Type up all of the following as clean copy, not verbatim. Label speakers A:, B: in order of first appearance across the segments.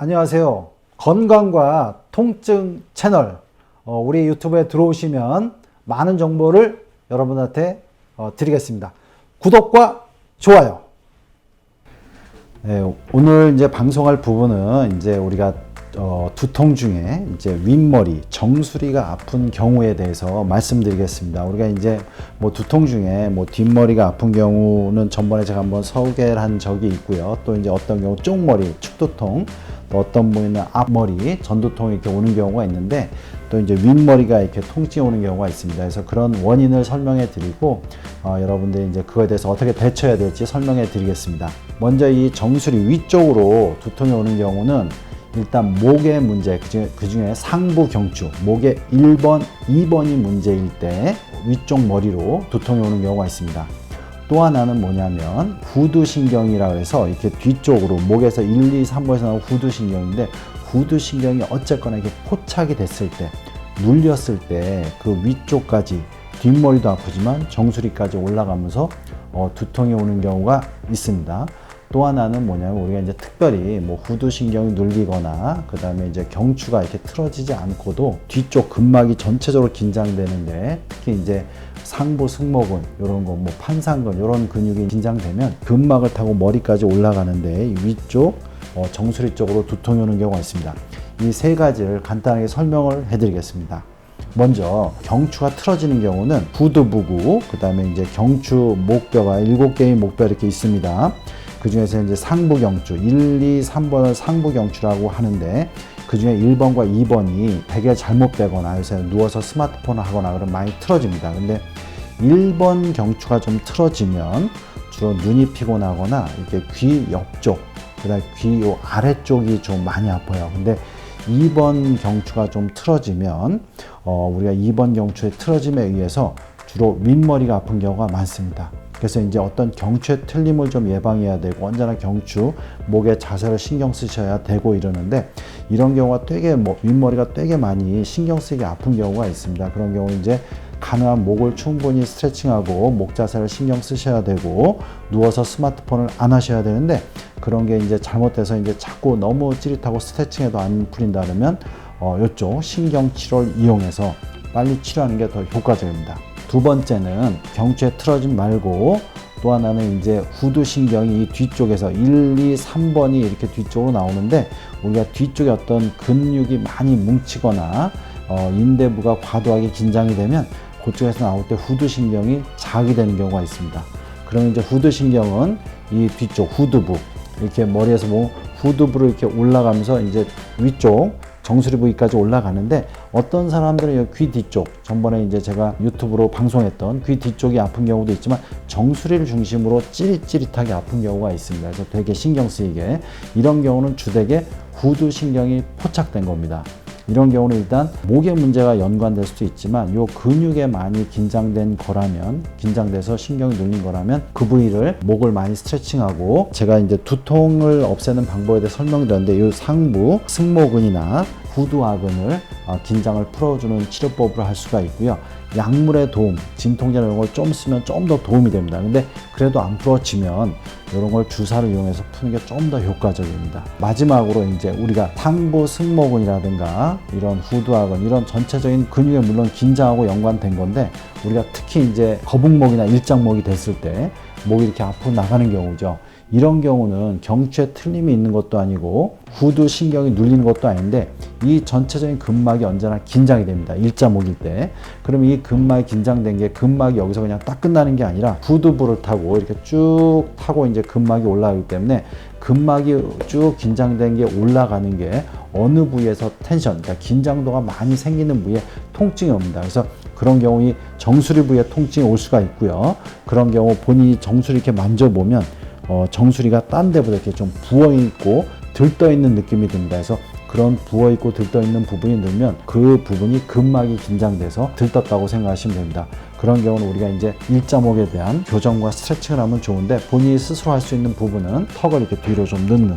A: 안녕하세요. 건강과 통증 채널 우리 유튜브에 들어오시면 많은 정보를 여러분한테 드리겠습니다. 구독과 좋아요. 네, 오늘 이제 방송할 부분은 이제 우리가 두통 중에 이제 윗머리, 정수리가 아픈 경우에 대해서 말씀드리겠습니다. 우리가 이제 뭐 두통 중에 뭐 뒷머리가 아픈 경우는 전번에 제가 한번 소개를 한 적이 있고요. 또 이제 어떤 경우 쪽머리, 축두통, 또 어떤 분은 앞머리, 전두통이 이렇게 오는 경우가 있는데 또 이제 윗머리가 이렇게 통증이 오는 경우가 있습니다. 그래서 그런 원인을 설명해 드리고 여러분들이 이제 그거에 대해서 어떻게 대처해야 될지 설명해 드리겠습니다. 먼저 이 정수리 위쪽으로 두통이 오는 경우는 일단 목의 문제, 그 중에 상부 경추, 목의 1번, 2번이 문제일 때 위쪽 머리로 두통이 오는 경우가 있습니다. 또 하나는 뭐냐면 후두신경이라고 해서 이렇게 뒤쪽으로 목에서 1, 2, 3번에서 나오는 후두신경인데 후두신경이 어쨌거나 이렇게 포착이 됐을 때, 눌렸을 때 그 위쪽까지 뒷머리도 아프지만 정수리까지 올라가면서 두통이 오는 경우가 있습니다. 또 하나는 뭐냐면 우리가 이제 특별히 뭐 후두신경이 눌리거나 그 다음에 이제 경추가 이렇게 틀어지지 않고도 뒤쪽 근막이 전체적으로 긴장되는데 특히 이제 상부 승모근 이런 거 뭐 판상근 이런 근육이 긴장되면 근막을 타고 머리까지 올라가는데 위쪽 정수리 쪽으로 두통이 오는 경우가 있습니다. 이 세 가지를 간단하게 설명을 해드리겠습니다. 먼저 경추가 틀어지는 경우는 후두부구, 그 다음에 이제 경추 목뼈가 7개의 목뼈 이렇게 있습니다. 그 중에서 이제 상부 경추, 1, 2, 3번을 상부 경추라고 하는데 그 중에 1번과 2번이 베개 잘못되거나 요새 누워서 스마트폰을 하거나 그러면 많이 틀어집니다. 근데 1번 경추가 좀 틀어지면 주로 눈이 피곤하거나 이렇게 귀 옆쪽, 그 다음에 귀 요 아래쪽이 좀 많이 아파요. 근데 2번 경추가 좀 틀어지면 우리가 2번 경추의 틀어짐에 의해서 주로 윗머리가 아픈 경우가 많습니다. 그래서 이제 어떤 경추의 틀림을 좀 예방해야 되고 언제나 경추, 목의 자세를 신경 쓰셔야 되고 이러는데 이런 경우가 되게 윗머리가 되게 많이 신경 쓰이게 아픈 경우가 있습니다. 그런 경우는 이제 가능한 목을 충분히 스트레칭하고 목 자세를 신경 쓰셔야 되고 누워서 스마트폰을 안 하셔야 되는데 그런 게 이제 잘못돼서 이제 자꾸 너무 찌릿하고 스트레칭해도 안 풀린다 그러면 이쪽 신경 치료를 이용해서 빨리 치료하는 게 더 효과적입니다. 두 번째는 경추에 틀어짐 말고 또 하나는 이제 후두신경이 뒤쪽에서 1, 2, 3번이 이렇게 뒤쪽으로 나오는데 우리가 뒤쪽에 어떤 근육이 많이 뭉치거나 인대부가 과도하게 긴장이 되면 그쪽에서 나올 때 후두신경이 자극이 되는 경우가 있습니다. 그럼 이제 후두신경은 이 뒤쪽 후두부 이렇게 머리에서 뭐 후두부로 이렇게 올라가면서 이제 위쪽 정수리 부위까지 올라가는데 어떤 사람들은 귀 뒤쪽, 전번에 이제 제가 유튜브로 방송했던 귀 뒤쪽이 아픈 경우도 있지만 정수리를 중심으로 찌릿찌릿하게 아픈 경우가 있습니다. 그래서 되게 신경 쓰이게 이런 경우는 주되게 후두신경이 포착된 겁니다. 이런 경우는 일단 목에 문제가 연관될 수도 있지만 요 근육에 많이 긴장된 거라면 긴장돼서 신경이 눌린 거라면 그 부위를 목을 많이 스트레칭하고 제가 이제 두통을 없애는 방법에 대해 설명드렸는데 요 상부 승모근이나 후두하근을 긴장을 풀어주는 치료법을 할 수가 있고요. 약물의 도움, 진통제 이런 걸 좀 쓰면 좀 더 도움이 됩니다. 근데 그래도 안 풀어지면 이런 걸 주사를 이용해서 푸는 게 좀 더 효과적입니다. 마지막으로 이제 우리가 상부 승모근이라든가 이런 후두하근 이런 전체적인 근육에 물론 긴장하고 연관된 건데 우리가 특히 이제 거북목이나 일장목이 됐을 때 목이 이렇게 앞으로 나가는 경우죠. 이런 경우는 경추에 틀림이 있는 것도 아니고 후두신경이 눌리는 것도 아닌데 이 전체적인 근막이 언제나 긴장이 됩니다. 일자목일 때. 그럼 이 근막이 긴장된 게 근막이 여기서 그냥 딱 끝나는 게 아니라 후두부를 타고 이렇게 쭉 타고 이제 근막이 올라가기 때문에 근막이 쭉 긴장된 게 올라가는 게 어느 부위에서 텐션, 그러니까 긴장도가 많이 생기는 부위에 통증이 옵니다. 그래서 그런 경우 이 정수리 부위에 통증이 올 수가 있고요. 그런 경우 본인이 정수리 이렇게 만져보면 정수리가 딴 데보다 이렇게 좀 부어있고 들떠있는 느낌이 듭니다. 그래서 그런 부어있고 들떠있는 부분이 늘면 그 부분이 근막이 긴장돼서 들떴다고 생각하시면 됩니다. 그런 경우는 우리가 이제 일자목에 대한 교정과 스트레칭을 하면 좋은데 본인이 스스로 할 수 있는 부분은 턱을 이렇게 뒤로 좀 넣는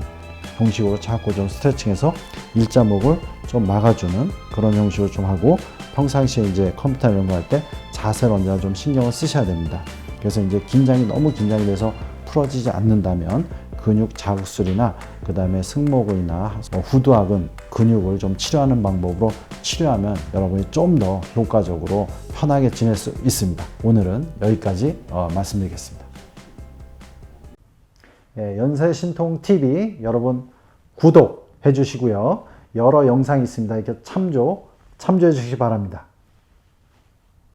A: 형식으로 자꾸 좀 스트레칭해서 일자목을 좀 막아주는 그런 형식으로 좀 하고 평상시에 이제 컴퓨터 이런 거 할 때 자세를 언제나 좀 신경을 쓰셔야 됩니다. 그래서 이제 너무 긴장이 돼서 풀어지지 않는다면 근육 자극술이나 그 다음에 승모근이나 후두하근 근육을 좀 치료하는 방법으로 치료하면 여러분이 좀 더 효과적으로 편하게 지낼 수 있습니다. 오늘은 여기까지 말씀드리겠습니다. 연세신통TV 여러분 구독해 주시고요. 여러 영상이 있습니다. 이렇게 참조해 주시기 바랍니다.